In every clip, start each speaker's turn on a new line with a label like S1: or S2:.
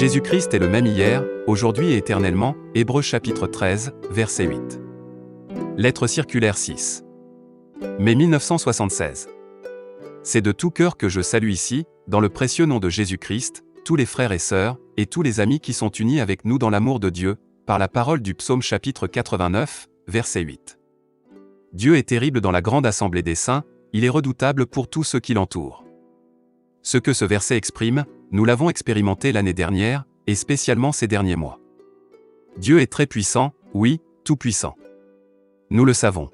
S1: Jésus-Christ est le même hier, aujourd'hui et éternellement, Hébreux chapitre 13, verset 8. Lettre circulaire 6. Mai 1976. C'est de tout cœur que je salue ici, dans le précieux nom de Jésus-Christ, tous les frères et sœurs, et tous les amis qui sont unis avec nous dans l'amour de Dieu, par la parole du psaume chapitre 89, verset 8. Dieu est terrible dans la grande assemblée des saints, il est redoutable pour tous ceux qui l'entourent. Ce que ce verset exprime, nous l'avons expérimenté l'année dernière, et spécialement ces derniers mois. Dieu est très puissant, oui, tout puissant. Nous le savons.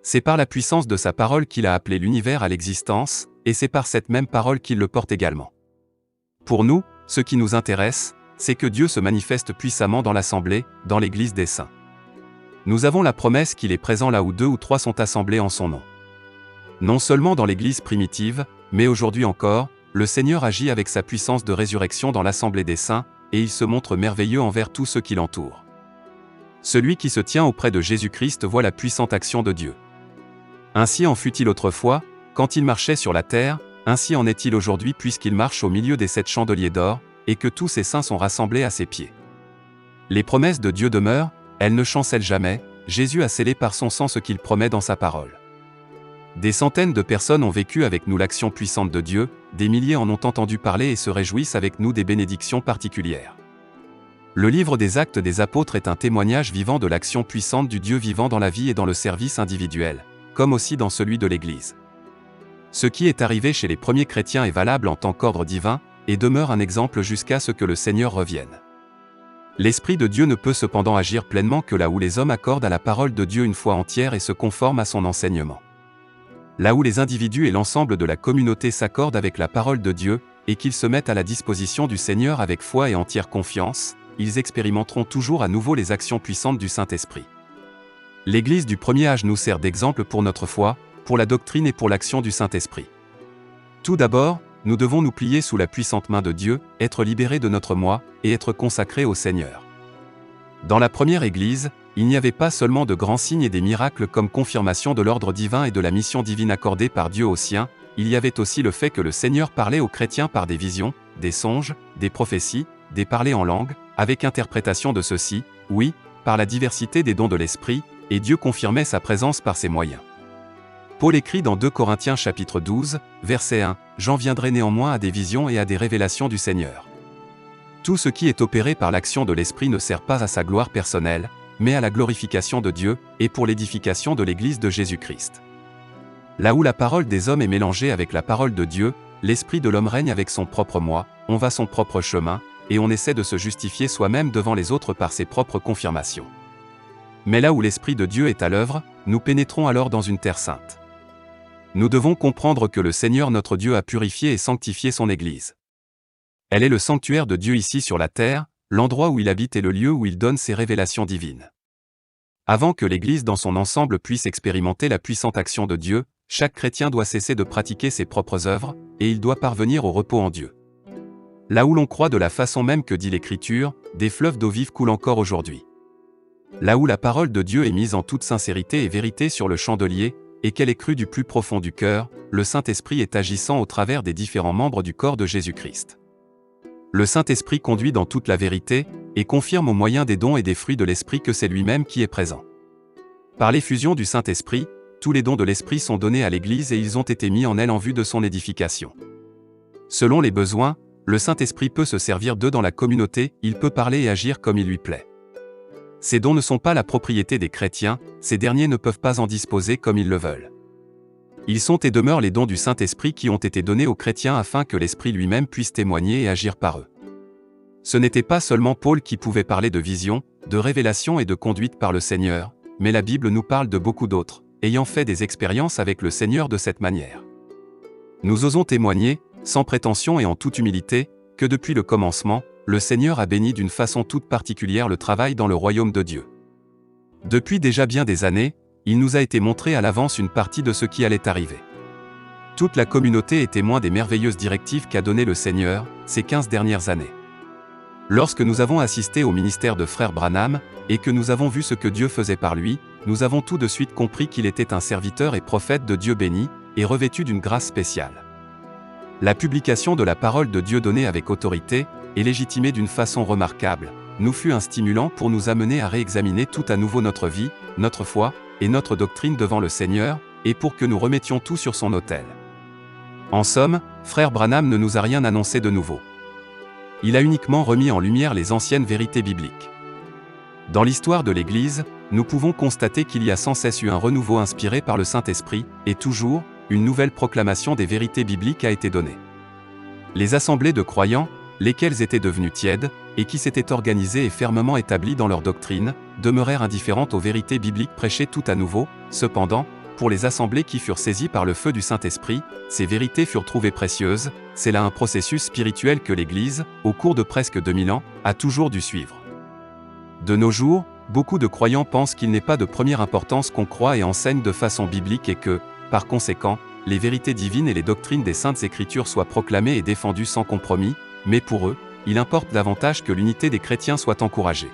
S1: C'est par la puissance de sa parole qu'il a appelé l'univers à l'existence, et c'est par cette même parole qu'il le porte également. Pour nous, ce qui nous intéresse, c'est que Dieu se manifeste puissamment dans l'assemblée, dans l'Église des saints. Nous avons la promesse qu'il est présent là où 2 ou 3 sont assemblés en son nom. Non seulement dans l'Église primitive, mais aujourd'hui encore, le Seigneur agit avec sa puissance de résurrection dans l'assemblée des saints, et il se montre merveilleux envers tous ceux qui l'entourent. Celui qui se tient auprès de Jésus-Christ voit la puissante action de Dieu. Ainsi en fut-il autrefois, quand il marchait sur la terre, ainsi en est-il aujourd'hui puisqu'il marche au milieu des 7 chandeliers d'or, et que tous ses saints sont rassemblés à ses pieds. Les promesses de Dieu demeurent, elles ne chancellent jamais, Jésus a scellé par son sang ce qu'il promet dans sa parole. Des centaines de personnes ont vécu avec nous l'action puissante de Dieu, des milliers en ont entendu parler et se réjouissent avec nous des bénédictions particulières. Le livre des Actes des Apôtres est un témoignage vivant de l'action puissante du Dieu vivant dans la vie et dans le service individuel, comme aussi dans celui de l'Église. Ce qui est arrivé chez les premiers chrétiens est valable en tant qu'ordre divin, et demeure un exemple jusqu'à ce que le Seigneur revienne. L'Esprit de Dieu ne peut cependant agir pleinement que là où les hommes accordent à la parole de Dieu une foi entière et se conforment à son enseignement. Là où les individus et l'ensemble de la communauté s'accordent avec la parole de Dieu, et qu'ils se mettent à la disposition du Seigneur avec foi et entière confiance, ils expérimenteront toujours à nouveau les actions puissantes du Saint-Esprit. L'Église du premier âge nous sert d'exemple pour notre foi, pour la doctrine et pour l'action du Saint-Esprit. Tout d'abord, nous devons nous plier sous la puissante main de Dieu, être libérés de notre moi, et être consacrés au Seigneur. Dans la première Église, il n'y avait pas seulement de grands signes et des miracles comme confirmation de l'ordre divin et de la mission divine accordée par Dieu aux siens, il y avait aussi le fait que le Seigneur parlait aux chrétiens par des visions, des songes, des prophéties, des parlers en langue, avec interprétation de ceux-ci, oui, par la diversité des dons de l'Esprit, et Dieu confirmait sa présence par ces moyens. Paul écrit dans 2 Corinthiens chapitre 12, verset 1, « J'en viendrai néanmoins à des visions et à des révélations du Seigneur. » Tout ce qui est opéré par l'action de l'Esprit ne sert pas à sa gloire personnelle, mais à la glorification de Dieu, et pour l'édification de l'Église de Jésus-Christ. Là où la parole des hommes est mélangée avec la parole de Dieu, l'esprit de l'homme règne avec son propre moi, on va son propre chemin, et on essaie de se justifier soi-même devant les autres par ses propres confirmations. Mais là où l'Esprit de Dieu est à l'œuvre, nous pénétrons alors dans une terre sainte. Nous devons comprendre que le Seigneur notre Dieu a purifié et sanctifié son Église. Elle est le sanctuaire de Dieu ici sur la terre, l'endroit où il habite et le lieu où il donne ses révélations divines. Avant que l'Église dans son ensemble puisse expérimenter la puissante action de Dieu, chaque chrétien doit cesser de pratiquer ses propres œuvres, et il doit parvenir au repos en Dieu. Là où l'on croit de la façon même que dit l'Écriture, des fleuves d'eau vive coulent encore aujourd'hui. Là où la parole de Dieu est mise en toute sincérité et vérité sur le chandelier, et qu'elle est crue du plus profond du cœur, le Saint-Esprit est agissant au travers des différents membres du corps de Jésus-Christ. Le Saint-Esprit conduit dans toute la vérité, et confirme au moyen des dons et des fruits de l'Esprit que c'est lui-même qui est présent. Par l'effusion du Saint-Esprit, tous les dons de l'Esprit sont donnés à l'Église et ils ont été mis en elle en vue de son édification. Selon les besoins, le Saint-Esprit peut se servir d'eux dans la communauté, il peut parler et agir comme il lui plaît. Ces dons ne sont pas la propriété des chrétiens, ces derniers ne peuvent pas en disposer comme ils le veulent. Ils sont et demeurent les dons du Saint-Esprit qui ont été donnés aux chrétiens afin que l'Esprit lui-même puisse témoigner et agir par eux. Ce n'était pas seulement Paul qui pouvait parler de vision, de révélation et de conduite par le Seigneur, mais la Bible nous parle de beaucoup d'autres, ayant fait des expériences avec le Seigneur de cette manière. Nous osons témoigner, sans prétention et en toute humilité, que depuis le commencement, le Seigneur a béni d'une façon toute particulière le travail dans le royaume de Dieu. Depuis déjà bien des années, il nous a été montré à l'avance une partie de ce qui allait arriver. Toute la communauté est témoin des merveilleuses directives qu'a donné le Seigneur, ces 15 dernières années. Lorsque nous avons assisté au ministère de Frère Branham, et que nous avons vu ce que Dieu faisait par lui, nous avons tout de suite compris qu'il était un serviteur et prophète de Dieu béni, et revêtu d'une grâce spéciale. La publication de la parole de Dieu donnée avec autorité, et légitimé d'une façon remarquable, nous fut un stimulant pour nous amener à réexaminer tout à nouveau notre vie, notre foi, et notre doctrine devant le Seigneur, et pour que nous remettions tout sur son autel. En somme, frère Branham ne nous a rien annoncé de nouveau. Il a uniquement remis en lumière les anciennes vérités bibliques. Dans l'histoire de l'Église, nous pouvons constater qu'il y a sans cesse eu un renouveau inspiré par le Saint-Esprit, et toujours, une nouvelle proclamation des vérités bibliques a été donnée. Les assemblées de croyants, lesquelles étaient devenues tièdes, et qui s'étaient organisées et fermement établies dans leur doctrine, demeurèrent indifférentes aux vérités bibliques prêchées tout à nouveau. Cependant, pour les assemblées qui furent saisies par le feu du Saint-Esprit, ces vérités furent trouvées précieuses. C'est là un processus spirituel que l'Église, au cours de presque 2000 ans, a toujours dû suivre. De nos jours, beaucoup de croyants pensent qu'il n'est pas de première importance qu'on croit et enseigne de façon biblique et que, par conséquent, les vérités divines et les doctrines des Saintes Écritures soient proclamées et défendues sans compromis, mais pour eux, il importe davantage que l'unité des chrétiens soit encouragée.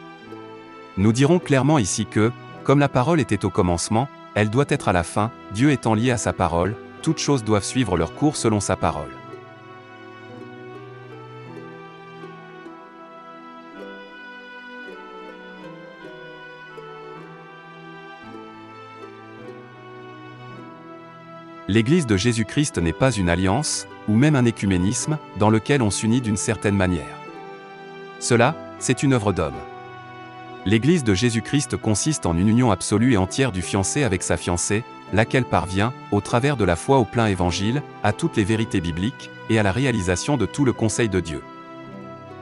S1: Nous dirons clairement ici que, comme la parole était au commencement, elle doit être à la fin, Dieu étant lié à sa parole, toutes choses doivent suivre leur cours selon sa parole. L'Église de Jésus-Christ n'est pas une alliance, ou même un écuménisme, dans lequel on s'unit d'une certaine manière. Cela, c'est une œuvre d'homme. L'Église de Jésus-Christ consiste en une union absolue et entière du fiancé avec sa fiancée, laquelle parvient, au travers de la foi au plein évangile, à toutes les vérités bibliques, et à la réalisation de tout le conseil de Dieu.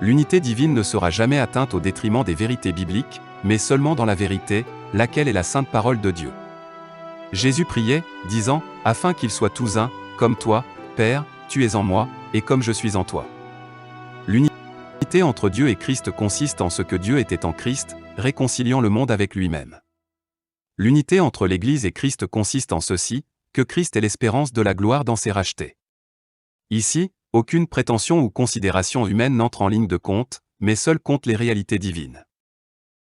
S1: L'unité divine ne sera jamais atteinte au détriment des vérités bibliques, mais seulement dans la vérité, laquelle est la sainte parole de Dieu. Jésus priait, disant, afin qu'ils soient tous un, comme toi, Père, tu es en moi, et comme je suis en toi. L'unité entre Dieu et Christ consiste en ce que Dieu était en Christ, réconciliant le monde avec lui-même. L'unité entre l'Église et Christ consiste en ceci, que Christ est l'espérance de la gloire dans ses rachetés. Ici, aucune prétention ou considération humaine n'entre en ligne de compte, mais seule compte les réalités divines.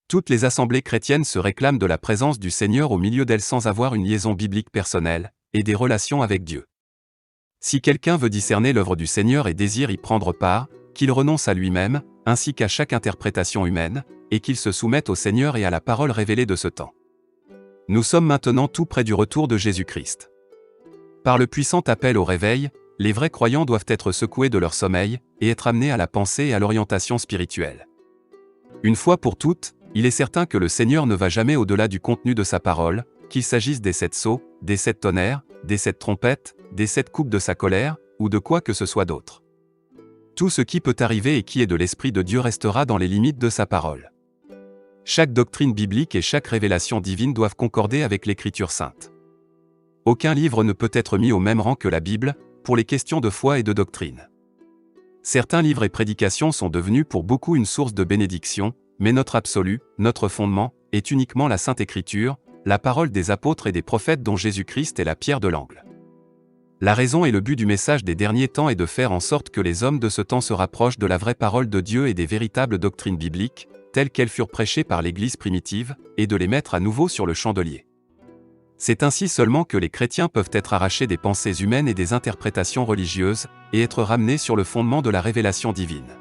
S1: Toutes les assemblées chrétiennes se réclament de la présence du Seigneur au milieu d'elles sans avoir une liaison biblique personnelle, et des relations avec Dieu. Si quelqu'un veut discerner l'œuvre du Seigneur et désire y prendre part, qu'il renonce à lui-même, ainsi qu'à chaque interprétation humaine, et qu'il se soumette au Seigneur et à la parole révélée de ce temps. Nous sommes maintenant tout près du retour de Jésus-Christ. Par le puissant appel au réveil, les vrais croyants doivent être secoués de leur sommeil, et être amenés à la pensée et à l'orientation spirituelle. Une fois pour toutes, il est certain que le Seigneur ne va jamais au-delà du contenu de sa parole, qu'il s'agisse des 7 sceaux, des 7 tonnerres, des 7 trompettes, des 7 coupes de sa colère, ou de quoi que ce soit d'autre. Tout ce qui peut arriver et qui est de l'Esprit de Dieu restera dans les limites de sa parole. Chaque doctrine biblique et chaque révélation divine doivent concorder avec l'Écriture sainte. Aucun livre ne peut être mis au même rang que la Bible, pour les questions de foi et de doctrine. Certains livres et prédications sont devenus pour beaucoup une source de bénédiction, mais notre absolu, notre fondement, est uniquement la Sainte Écriture, la parole des apôtres et des prophètes dont Jésus-Christ est la pierre de l'angle. La raison et le but du message des derniers temps est de faire en sorte que les hommes de ce temps se rapprochent de la vraie parole de Dieu et des véritables doctrines bibliques, telles qu'elles furent prêchées par l'Église primitive, et de les mettre à nouveau sur le chandelier. C'est ainsi seulement que les chrétiens peuvent être arrachés des pensées humaines et des interprétations religieuses, et être ramenés sur le fondement de la révélation divine.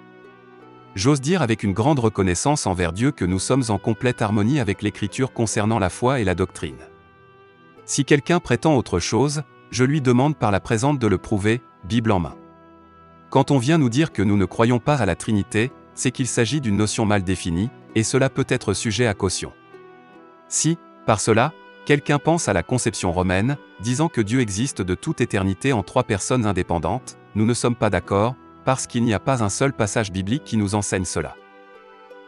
S1: J'ose dire avec une grande reconnaissance envers Dieu que nous sommes en complète harmonie avec l'Écriture concernant la foi et la doctrine. Si quelqu'un prétend autre chose, je lui demande par la présente de le prouver, Bible en main. Quand on vient nous dire que nous ne croyons pas à la Trinité, c'est qu'il s'agit d'une notion mal définie, et cela peut être sujet à caution. Si, par cela, quelqu'un pense à la conception romaine, disant que Dieu existe de toute éternité en 3 personnes indépendantes, nous ne sommes pas d'accord, parce qu'il n'y a pas un seul passage biblique qui nous enseigne cela.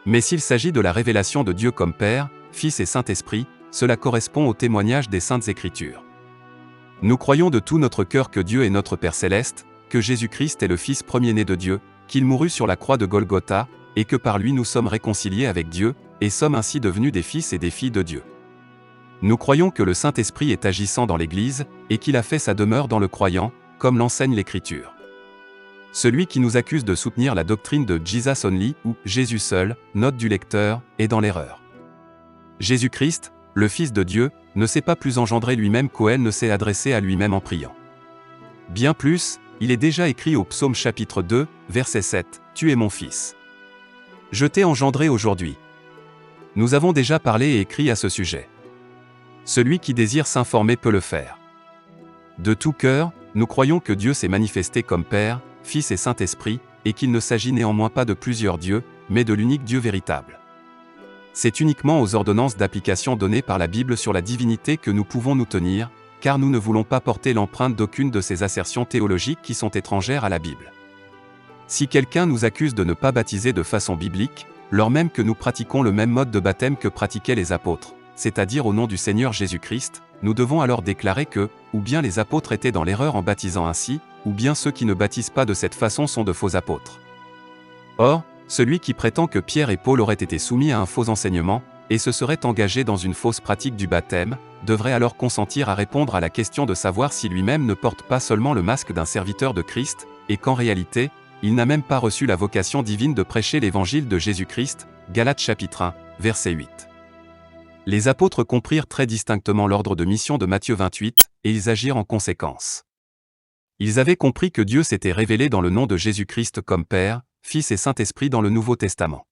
S1: Mais s'il s'agit de la révélation de Dieu comme Père, Fils et Saint-Esprit, cela correspond au témoignage des Saintes Écritures. Nous croyons de tout notre cœur que Dieu est notre Père Céleste, que Jésus-Christ est le Fils premier-né de Dieu, qu'il mourut sur la croix de Golgotha, et que par lui nous sommes réconciliés avec Dieu, et sommes ainsi devenus des fils et des filles de Dieu. Nous croyons que le Saint-Esprit est agissant dans l'Église, et qu'il a fait sa demeure dans le croyant, comme l'enseigne l'Écriture. Celui qui nous accuse de soutenir la doctrine de Jesus only, ou Jésus seul, note du lecteur, est dans l'erreur. Jésus-Christ, le Fils de Dieu, ne s'est pas plus engendré lui-même qu'Oël ne s'est adressé à lui-même en priant. Bien plus, il est déjà écrit au Psaume chapitre 2, verset 7, « Tu es mon fils. Je t'ai engendré aujourd'hui. » Nous avons déjà parlé et écrit à ce sujet. Celui qui désire s'informer peut le faire. De tout cœur, nous croyons que Dieu s'est manifesté comme Père, Fils et Saint-Esprit, et qu'il ne s'agit néanmoins pas de plusieurs dieux, mais de l'unique Dieu véritable. C'est uniquement aux ordonnances d'application données par la Bible sur la divinité que nous pouvons nous tenir, car nous ne voulons pas porter l'empreinte d'aucune de ces assertions théologiques qui sont étrangères à la Bible. Si quelqu'un nous accuse de ne pas baptiser de façon biblique, lors même que nous pratiquons le même mode de baptême que pratiquaient les apôtres, c'est-à-dire au nom du Seigneur Jésus-Christ, nous devons alors déclarer que, ou bien les apôtres étaient dans l'erreur en baptisant ainsi, ou bien ceux qui ne baptisent pas de cette façon sont de faux apôtres. Or, celui qui prétend que Pierre et Paul auraient été soumis à un faux enseignement, et se serait engagé dans une fausse pratique du baptême, devrait alors consentir à répondre à la question de savoir si lui-même ne porte pas seulement le masque d'un serviteur de Christ, et qu'en réalité, il n'a même pas reçu la vocation divine de prêcher l'évangile de Jésus-Christ, Galates chapitre 1, verset 8. Les apôtres comprirent très distinctement l'ordre de mission de Matthieu 28, et ils agirent en conséquence. Ils avaient compris que Dieu s'était révélé dans le nom de Jésus-Christ comme Père, Fils et Saint-Esprit dans le Nouveau Testament.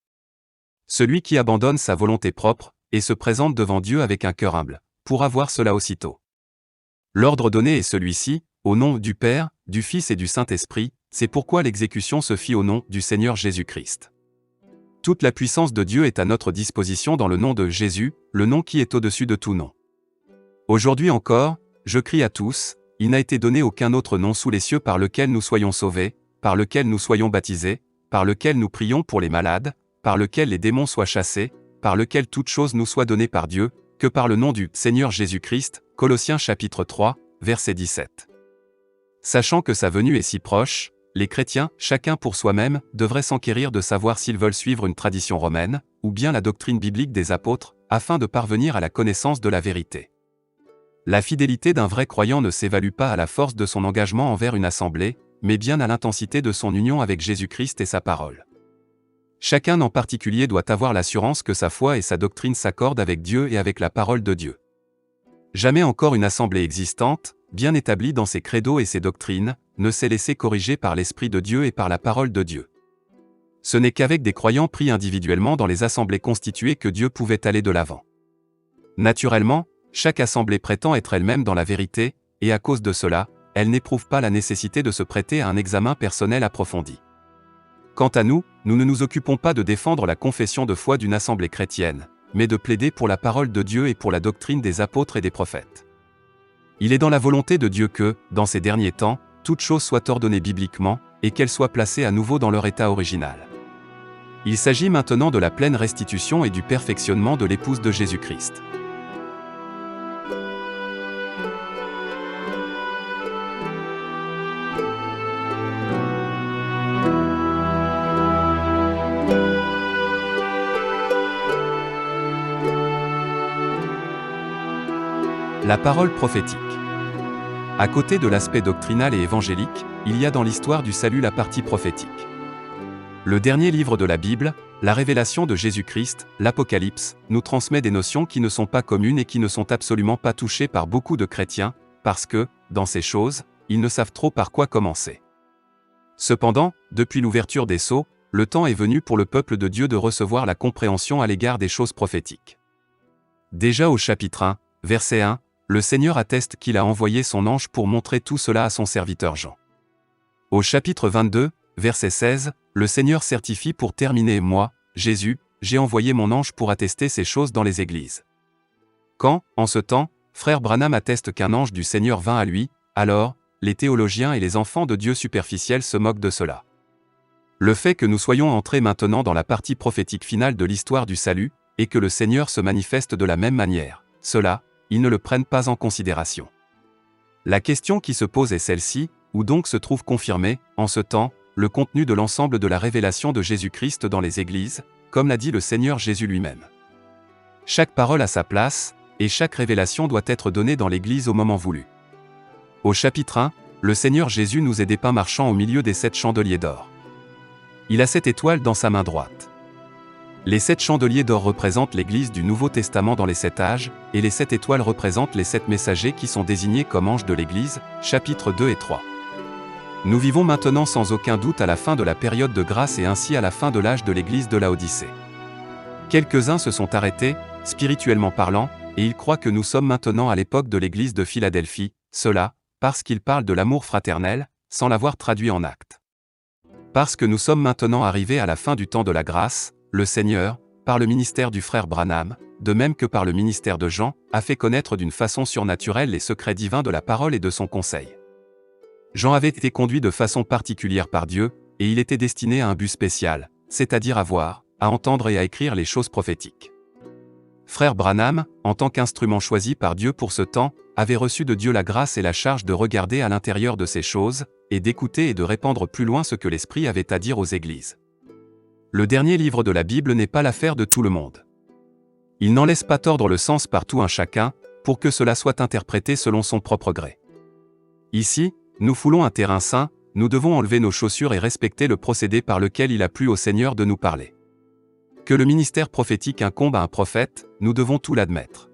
S1: Celui qui abandonne sa volonté propre, et se présente devant Dieu avec un cœur humble, pourra voir cela aussitôt. L'ordre donné est celui-ci, au nom du Père, du Fils et du Saint-Esprit, c'est pourquoi l'exécution se fit au nom du Seigneur Jésus-Christ. Toute la puissance de Dieu est à notre disposition dans le nom de Jésus, le nom qui est au-dessus de tout nom. Aujourd'hui encore, je crie à tous, il n'a été donné aucun autre nom sous les cieux par lequel nous soyons sauvés, par lequel nous soyons baptisés, par lequel nous prions pour les malades, par lequel les démons soient chassés, par lequel toute chose nous soit donnée par Dieu, que par le nom du Seigneur Jésus-Christ, Colossiens chapitre 3, verset 17. Sachant que sa venue est si proche, les chrétiens, chacun pour soi-même, devraient s'enquérir de savoir s'ils veulent suivre une tradition romaine, ou bien la doctrine biblique des apôtres, afin de parvenir à la connaissance de la vérité. La fidélité d'un vrai croyant ne s'évalue pas à la force de son engagement envers une assemblée, mais bien à l'intensité de son union avec Jésus-Christ et sa parole. Chacun en particulier doit avoir l'assurance que sa foi et sa doctrine s'accordent avec Dieu et avec la parole de Dieu. Jamais encore une assemblée existante, bien établie dans ses credos et ses doctrines, ne s'est laissée corriger par l'Esprit de Dieu et par la parole de Dieu. Ce n'est qu'avec des croyants pris individuellement dans les assemblées constituées que Dieu pouvait aller de l'avant. Naturellement, chaque assemblée prétend être elle-même dans la vérité, et à cause de cela, elle n'éprouve pas la nécessité de se prêter à un examen personnel approfondi. Quant à nous, nous ne nous occupons pas de défendre la confession de foi d'une assemblée chrétienne, mais de plaider pour la parole de Dieu et pour la doctrine des apôtres et des prophètes. Il est dans la volonté de Dieu que, dans ces derniers temps, toute chose soit ordonnée bibliquement, et qu'elle soit placée à nouveau dans leur état original. Il s'agit maintenant de la pleine restitution et du perfectionnement de l'épouse de Jésus-Christ. La parole prophétique. À côté de l'aspect doctrinal et évangélique, il y a dans l'histoire du salut la partie prophétique. Le dernier livre de la Bible, la révélation de Jésus-Christ, l'Apocalypse, nous transmet des notions qui ne sont pas communes et qui ne sont absolument pas touchées par beaucoup de chrétiens, parce que, dans ces choses, ils ne savent trop par quoi commencer. Cependant, depuis l'ouverture des sceaux, le temps est venu pour le peuple de Dieu de recevoir la compréhension à l'égard des choses prophétiques. Déjà au chapitre 1, verset 1, le Seigneur atteste qu'il a envoyé son ange pour montrer tout cela à son serviteur Jean. Au chapitre 22, verset 16, le Seigneur certifie pour terminer « Moi, Jésus, j'ai envoyé mon ange pour attester ces choses dans les églises. » Quand, en ce temps, frère Branham atteste qu'un ange du Seigneur vint à lui, alors, les théologiens et les enfants de Dieu superficiels se moquent de cela. Le fait que nous soyons entrés maintenant dans la partie prophétique finale de l'histoire du salut, et que le Seigneur se manifeste de la même manière, cela, ils ne le prennent pas en considération. La question qui se pose est celle-ci, où donc se trouve confirmé, en ce temps, le contenu de l'ensemble de la révélation de Jésus-Christ dans les églises, comme l'a dit le Seigneur Jésus lui-même. Chaque parole a sa place, et chaque révélation doit être donnée dans l'église au moment voulu. Au chapitre 1, le Seigneur Jésus nous est dépeint marchant au milieu des 7 chandeliers d'or. Il a 7 étoiles dans sa main droite. Les 7 chandeliers d'or représentent l'Église du Nouveau Testament dans les 7 âges, et les 7 étoiles représentent les 7 messagers qui sont désignés comme anges de l'Église, chapitres 2 et 3. Nous vivons maintenant sans aucun doute à la fin de la période de grâce et ainsi à la fin de l'âge de l'Église de Laodicée. Quelques-uns se sont arrêtés, spirituellement parlant, et ils croient que nous sommes maintenant à l'époque de l'Église de Philadelphie, cela, parce qu'ils parlent de l'amour fraternel, sans l'avoir traduit en actes. Parce que nous sommes maintenant arrivés à la fin du temps de la grâce, le Seigneur, par le ministère du frère Branham, de même que par le ministère de Jean, a fait connaître d'une façon surnaturelle les secrets divins de la parole et de son conseil. Jean avait été conduit de façon particulière par Dieu, et il était destiné à un but spécial, c'est-à-dire à voir, à entendre et à écrire les choses prophétiques. Frère Branham, en tant qu'instrument choisi par Dieu pour ce temps, avait reçu de Dieu la grâce et la charge de regarder à l'intérieur de ces choses, et d'écouter et de répandre plus loin ce que l'Esprit avait à dire aux églises. Le dernier livre de la Bible n'est pas l'affaire de tout le monde. Il n'en laisse pas tordre le sens par tout un chacun, pour que cela soit interprété selon son propre gré. Ici, nous foulons un terrain saint, nous devons enlever nos chaussures et respecter le procédé par lequel il a plu au Seigneur de nous parler. Que le ministère prophétique incombe à un prophète, nous devons tout l'admettre.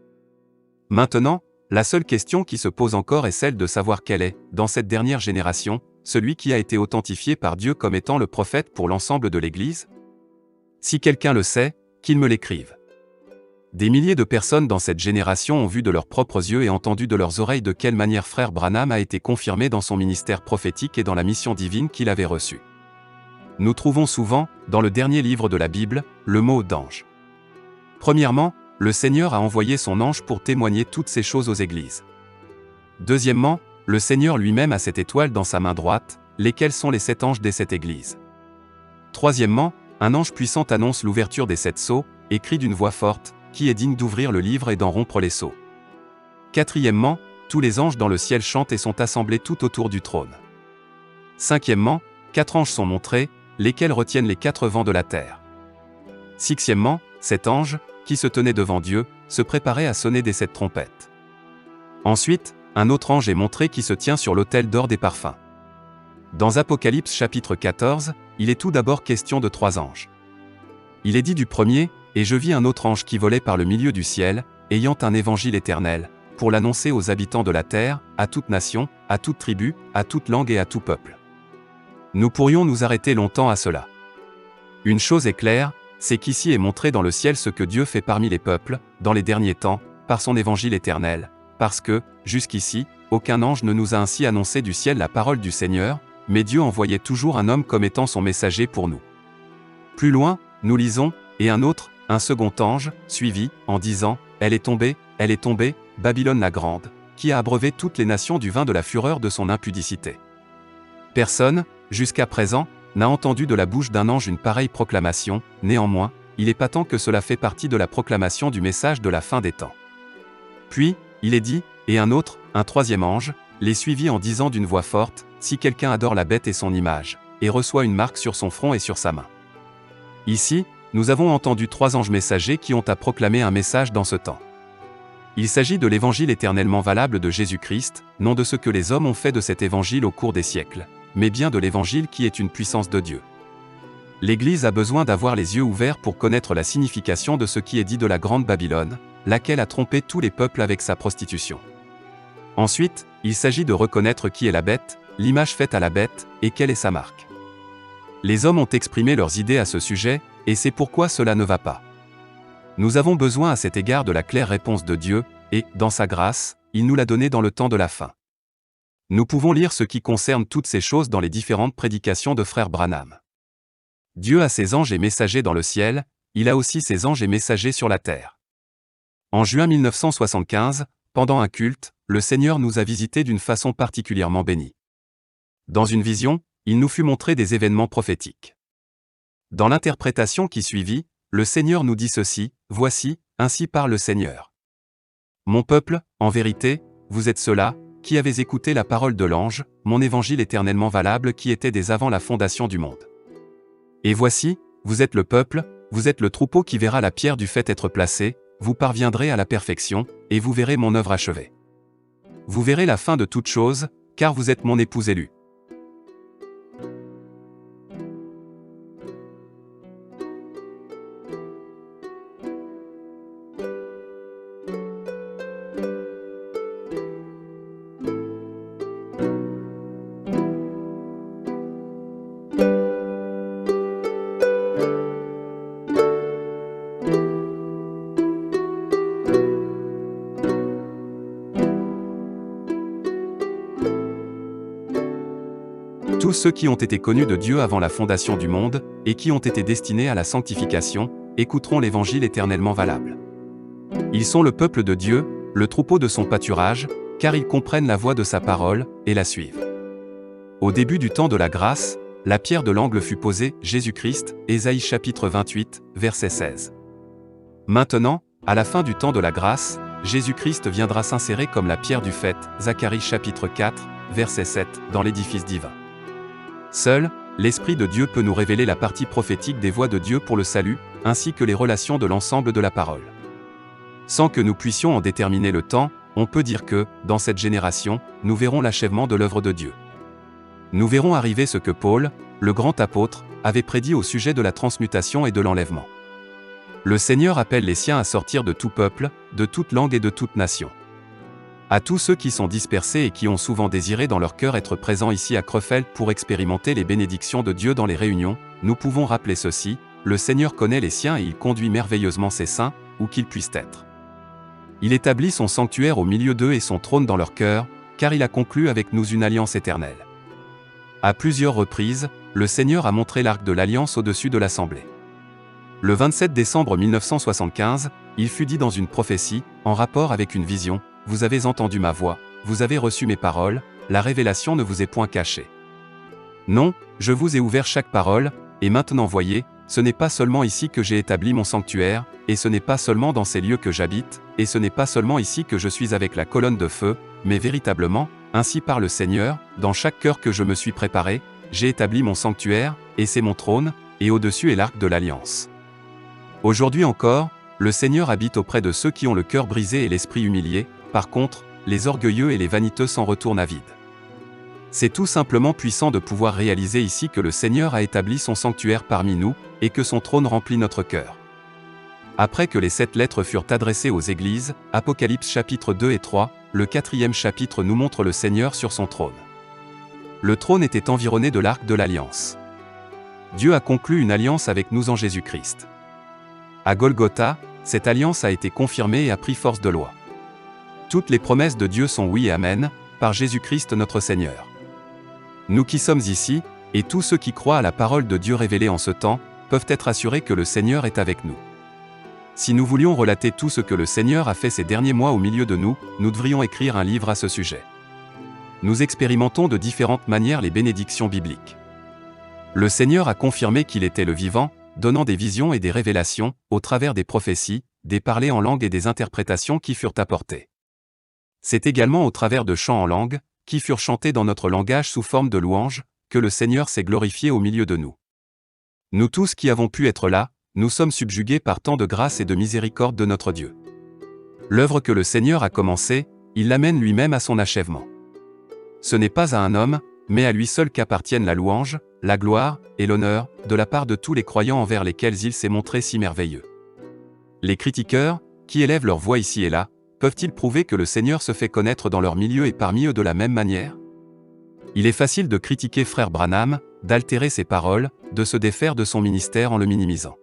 S1: Maintenant, la seule question qui se pose encore est celle de savoir quel est, dans cette dernière génération, celui qui a été authentifié par Dieu comme étant le prophète pour l'ensemble de l'Église. Si quelqu'un le sait, qu'il me l'écrive. Des milliers de personnes dans cette génération ont vu de leurs propres yeux et entendu de leurs oreilles de quelle manière frère Branham a été confirmé dans son ministère prophétique et dans la mission divine qu'il avait reçue. Nous trouvons souvent, dans le dernier livre de la Bible, le mot d'ange. Premièrement, le Seigneur a envoyé son ange pour témoigner toutes ces choses aux églises. Deuxièmement, le Seigneur lui-même a 7 étoiles dans sa main droite, lesquelles sont les 7 anges des 7 églises. Troisièmement, un ange puissant annonce l'ouverture des 7 sceaux, et crie d'une voix forte, qui est digne d'ouvrir le livre et d'en rompre les sceaux. Quatrièmement, tous les anges dans le ciel chantent et sont assemblés tout autour du trône. Cinquièmement, 4 anges sont montrés, lesquels retiennent les 4 vents de la terre. Sixièmement, 7 anges, qui se tenaient devant Dieu, se préparaient à sonner des 7 trompettes. Ensuite, un autre ange est montré qui se tient sur l'autel d'or des parfums. Dans Apocalypse chapitre 14, il est tout d'abord question de 3 anges. Il est dit du premier, « Et je vis un autre ange qui volait par le milieu du ciel, ayant un évangile éternel, pour l'annoncer aux habitants de la terre, à toute nation, à toute tribu, à toute langue et à tout peuple. » Nous pourrions nous arrêter longtemps à cela. Une chose est claire, c'est qu'ici est montré dans le ciel ce que Dieu fait parmi les peuples, dans les derniers temps, par son évangile éternel, parce que, jusqu'ici, aucun ange ne nous a ainsi annoncé du ciel la parole du Seigneur, mais Dieu envoyait toujours un homme comme étant son messager pour nous. Plus loin, nous lisons, et un autre, un second ange, suivit, en disant, « Elle est tombée, Babylone la grande, qui a abreuvé toutes les nations du vin de la fureur de son impudicité. » Personne, jusqu'à présent, n'a entendu de la bouche d'un ange une pareille proclamation, néanmoins, il est patent que cela fait partie de la proclamation du message de la fin des temps. Puis, il est dit, et un autre, un troisième ange, les suivit en disant d'une voix forte, « Si quelqu'un adore la bête et son image, et reçoit une marque sur son front et sur sa main. » Ici, nous avons entendu 3 anges messagers qui ont à proclamer un message dans ce temps. Il s'agit de l'évangile éternellement valable de Jésus-Christ, non de ce que les hommes ont fait de cet évangile au cours des siècles, mais bien de l'évangile qui est une puissance de Dieu. L'Église a besoin d'avoir les yeux ouverts pour connaître la signification de ce qui est dit de la grande Babylone, laquelle a trompé tous les peuples avec sa prostitution. Ensuite, il s'agit de reconnaître qui est la bête, l'image faite à la bête, et quelle est sa marque. Les hommes ont exprimé leurs idées à ce sujet, et c'est pourquoi cela ne va pas. Nous avons besoin à cet égard de la claire réponse de Dieu, et, dans sa grâce, il nous l'a donnée dans le temps de la fin. Nous pouvons lire ce qui concerne toutes ces choses dans les différentes prédications de frère Branham. Dieu a ses anges et messagers dans le ciel, il a aussi ses anges et messagers sur la terre. En juin 1975, pendant un culte, le Seigneur nous a visités d'une façon particulièrement bénie. Dans une vision, il nous fut montré des événements prophétiques. Dans l'interprétation qui suivit, le Seigneur nous dit ceci, « Voici, ainsi parle le Seigneur. Mon peuple, en vérité, vous êtes ceux-là, qui avez écouté la parole de l'ange, mon évangile éternellement valable qui était dès avant la fondation du monde. Et voici, vous êtes le peuple, vous êtes le troupeau qui verra la pierre du fait être placée, vous parviendrez à la perfection, et vous verrez mon œuvre achevée. Vous verrez la fin de toute chose, car vous êtes mon époux élu. » Tous ceux qui ont été connus de Dieu avant la fondation du monde, et qui ont été destinés à la sanctification, écouteront l'évangile éternellement valable. Ils sont le peuple de Dieu, le troupeau de son pâturage, car ils comprennent la voix de sa parole, et la suivent. Au début du temps de la grâce, la pierre de l'angle fut posée, Jésus-Christ, Ésaïe chapitre 28, verset 16. Maintenant, à la fin du temps de la grâce, Jésus-Christ viendra s'insérer comme la pierre du faîte, Zacharie chapitre 4, verset 7, dans l'édifice divin. Seul, l'Esprit de Dieu peut nous révéler la partie prophétique des voies de Dieu pour le salut, ainsi que les relations de l'ensemble de la parole. Sans que nous puissions en déterminer le temps, on peut dire que, dans cette génération, nous verrons l'achèvement de l'œuvre de Dieu. Nous verrons arriver ce que Paul, le grand apôtre, avait prédit au sujet de la transmutation et de l'enlèvement. Le Seigneur appelle les siens à sortir de tout peuple, de toute langue et de toute nation. À tous ceux qui sont dispersés et qui ont souvent désiré dans leur cœur être présents ici à Krefeld pour expérimenter les bénédictions de Dieu dans les réunions, nous pouvons rappeler ceci: le Seigneur connaît les siens et il conduit merveilleusement ses saints, où qu'ils puissent être. Il établit son sanctuaire au milieu d'eux et son trône dans leur cœur, car il a conclu avec nous une alliance éternelle. À plusieurs reprises, le Seigneur a montré l'arc de l'alliance au-dessus de l'assemblée. Le 27 décembre 1975, il fut dit dans une prophétie, en rapport avec une vision: « Vous avez entendu ma voix, vous avez reçu mes paroles, la révélation ne vous est point cachée. Non, je vous ai ouvert chaque parole, et maintenant voyez, ce n'est pas seulement ici que j'ai établi mon sanctuaire, et ce n'est pas seulement dans ces lieux que j'habite, et ce n'est pas seulement ici que je suis avec la colonne de feu, mais véritablement, ainsi parle le Seigneur, dans chaque cœur que je me suis préparé, j'ai établi mon sanctuaire, et c'est mon trône, et au-dessus est l'arc de l'alliance. » Aujourd'hui encore, le Seigneur habite auprès de ceux qui ont le cœur brisé et l'esprit humilié. Par contre, les orgueilleux et les vaniteux s'en retournent à vide. C'est tout simplement puissant de pouvoir réaliser ici que le Seigneur a établi son sanctuaire parmi nous, et que son trône remplit notre cœur. Après que les 7 lettres furent adressées aux églises, Apocalypse chapitre 2 et 3, le 4e chapitre nous montre le Seigneur sur son trône. Le trône était environné de l'arc de l'alliance. Dieu a conclu une alliance avec nous en Jésus-Christ. À Golgotha, cette alliance a été confirmée et a pris force de loi. Toutes les promesses de Dieu sont oui et amen, par Jésus-Christ notre Seigneur. Nous qui sommes ici, et tous ceux qui croient à la parole de Dieu révélée en ce temps, peuvent être assurés que le Seigneur est avec nous. Si nous voulions relater tout ce que le Seigneur a fait ces derniers mois au milieu de nous, nous devrions écrire un livre à ce sujet. Nous expérimentons de différentes manières les bénédictions bibliques. Le Seigneur a confirmé qu'il était le vivant, donnant des visions et des révélations, au travers des prophéties, des parlers en langue et des interprétations qui furent apportées. C'est également au travers de chants en langue, qui furent chantés dans notre langage sous forme de louanges, que le Seigneur s'est glorifié au milieu de nous. Nous tous qui avons pu être là, nous sommes subjugués par tant de grâce et de miséricorde de notre Dieu. L'œuvre que le Seigneur a commencée, il l'amène lui-même à son achèvement. Ce n'est pas à un homme, mais à lui seul qu'appartiennent la louange, la gloire et l'honneur, de la part de tous les croyants envers lesquels il s'est montré si merveilleux. Les critiqueurs, qui élèvent leur voix ici et là, peuvent-ils prouver que le Seigneur se fait connaître dans leur milieu et parmi eux de la même manière? Il est facile de critiquer Frère Branham, d'altérer ses paroles, de se défaire de son ministère en le minimisant.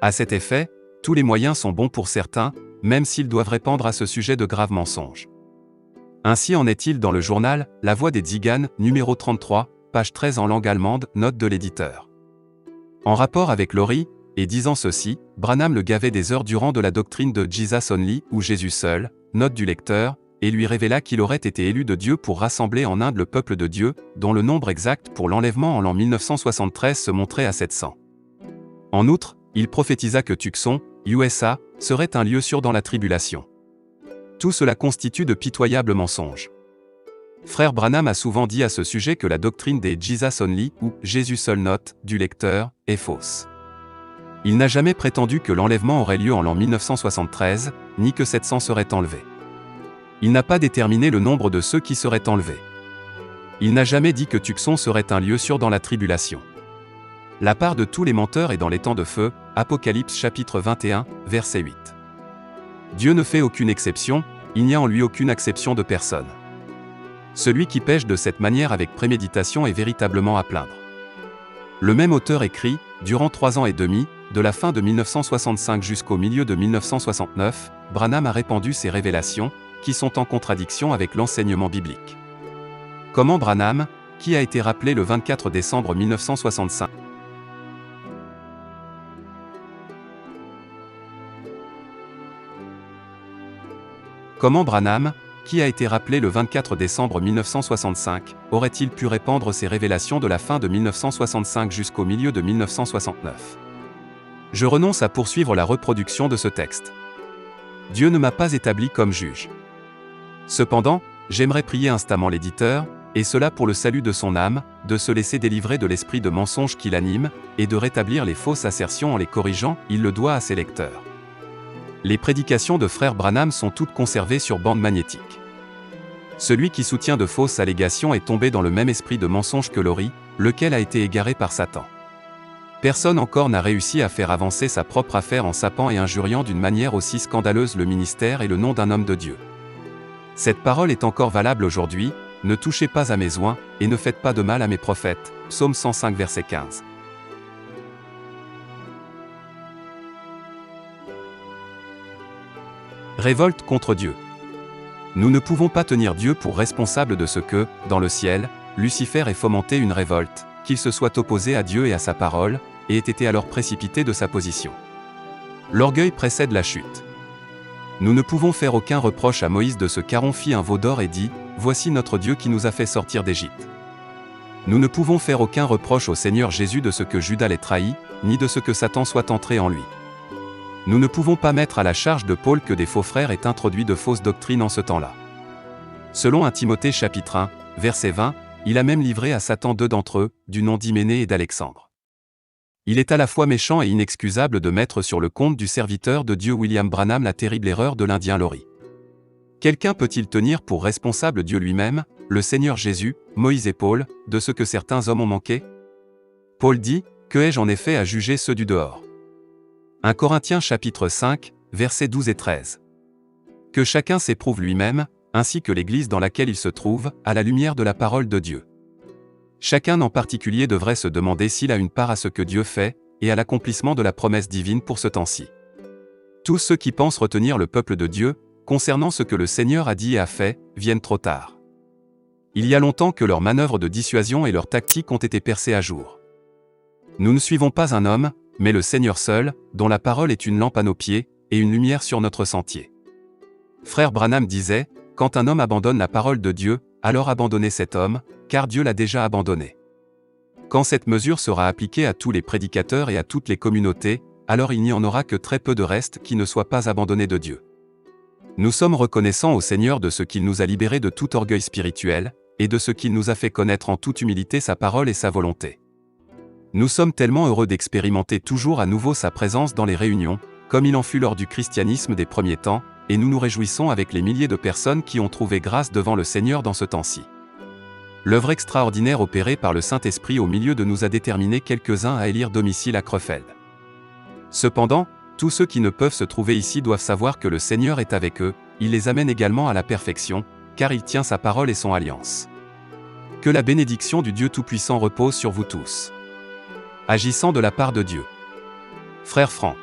S1: À cet effet, tous les moyens sont bons pour certains, même s'ils doivent répandre à ce sujet de graves mensonges. Ainsi en est-il dans le journal La Voix des Tziganes, numéro 33, page 13 en langue allemande, note de l'éditeur. En rapport avec Laurie, et disant ceci, Branham le gavait des heures durant de la doctrine de Jesus Only, ou Jésus seul, note du lecteur, et lui révéla qu'il aurait été élu de Dieu pour rassembler en Inde le peuple de Dieu, dont le nombre exact pour l'enlèvement en l'an 1973 se montrait à 700. En outre, il prophétisa que Tucson, USA, serait un lieu sûr dans la tribulation. Tout cela constitue de pitoyables mensonges. Frère Branham a souvent dit à ce sujet que la doctrine des Jesus Only, ou Jésus seul note, du lecteur, est fausse. Il n'a jamais prétendu que l'enlèvement aurait lieu en l'an 1973, ni que 700 seraient enlevés. Il n'a pas déterminé le nombre de ceux qui seraient enlevés. Il n'a jamais dit que Tucson serait un lieu sûr dans la tribulation. La part de tous les menteurs est dans les temps de feu, Apocalypse chapitre 21, verset 8. Dieu ne fait aucune exception, il n'y a en lui aucune acception de personne. Celui qui pêche de cette manière avec préméditation est véritablement à plaindre. Le même auteur écrit, durant 3 ans et demi, de la fin de 1965 jusqu'au milieu de 1969, Branham a répandu ses révélations, qui sont en contradiction avec l'enseignement biblique. Comment Branham, qui a été rappelé le 24 décembre 1965. Comment Branham, qui a été rappelé le 24 décembre 1965, aurait-il pu répandre ses révélations de la fin de 1965 jusqu'au milieu de 1969? Je renonce à poursuivre la reproduction de ce texte. Dieu ne m'a pas établi comme juge. Cependant, j'aimerais prier instamment l'éditeur, et cela pour le salut de son âme, de se laisser délivrer de l'esprit de mensonge qui l'anime, et de rétablir les fausses assertions en les corrigeant, il le doit à ses lecteurs. Les prédications de frère Branham sont toutes conservées sur bande magnétique. Celui qui soutient de fausses allégations est tombé dans le même esprit de mensonge que Laurie, lequel a été égaré par Satan. Personne encore n'a réussi à faire avancer sa propre affaire en sapant et injuriant d'une manière aussi scandaleuse le ministère et le nom d'un homme de Dieu. Cette parole est encore valable aujourd'hui, ne touchez pas à mes oints, et ne faites pas de mal à mes prophètes. Psaume 105 verset 15. Révolte contre Dieu. Nous ne pouvons pas tenir Dieu pour responsable de ce que, dans le ciel, Lucifer ait fomenté une révolte, qu'il se soit opposé à Dieu et à sa parole, et ait été alors précipité de sa position. L'orgueil précède la chute. Nous ne pouvons faire aucun reproche à Moïse de ce qu'Aaron fit un veau d'or et dit, « Voici notre Dieu qui nous a fait sortir d'Égypte ». Nous ne pouvons faire aucun reproche au Seigneur Jésus de ce que Judas l'ait trahi, ni de ce que Satan soit entré en lui. Nous ne pouvons pas mettre à la charge de Paul que des faux frères aient introduit de fausses doctrines en ce temps-là. Selon 1 Timothée chapitre 1, verset 20, il a même livré à Satan 2 d'entre eux, du nom d'Hyménée et d'Alexandre. Il est à la fois méchant et inexcusable de mettre sur le compte du serviteur de Dieu William Branham la terrible erreur de l'Indien Laurie. Quelqu'un peut-il tenir pour responsable Dieu lui-même, le Seigneur Jésus, Moïse et Paul, de ce que certains hommes ont manqué? Paul dit, « Que ai-je en effet à juger ceux du dehors » 1 Corinthiens chapitre 5, versets 12 et 13. Que chacun s'éprouve lui-même, ainsi que l'Église dans laquelle il se trouve, à la lumière de la parole de Dieu. Chacun en particulier devrait se demander s'il a une part à ce que Dieu fait, et à l'accomplissement de la promesse divine pour ce temps-ci. Tous ceux qui pensent retenir le peuple de Dieu, concernant ce que le Seigneur a dit et a fait, viennent trop tard. Il y a longtemps que leurs manœuvres de dissuasion et leurs tactiques ont été percées à jour. Nous ne suivons pas un homme, mais le Seigneur seul, dont la parole est une lampe à nos pieds, et une lumière sur notre sentier. Frère Branham disait, « Quand un homme abandonne la parole de Dieu, alors abandonnez cet homme, car Dieu l'a déjà abandonné. » Quand cette mesure sera appliquée à tous les prédicateurs et à toutes les communautés, alors il n'y en aura que très peu de reste qui ne soient pas abandonnés de Dieu. Nous sommes reconnaissants au Seigneur de ce qu'il nous a libérés de tout orgueil spirituel, et de ce qu'il nous a fait connaître en toute humilité sa parole et sa volonté. Nous sommes tellement heureux d'expérimenter toujours à nouveau sa présence dans les réunions, comme il en fut lors du christianisme des premiers temps, et nous nous réjouissons avec les milliers de personnes qui ont trouvé grâce devant le Seigneur dans ce temps-ci. L'œuvre extraordinaire opérée par le Saint-Esprit au milieu de nous a déterminé quelques-uns à élire domicile à Krefeld. Cependant, tous ceux qui ne peuvent se trouver ici doivent savoir que le Seigneur est avec eux, il les amène également à la perfection, car il tient sa parole et son alliance. Que la bénédiction du Dieu Tout-Puissant repose sur vous tous. Agissant de la part de Dieu. Frère Franck.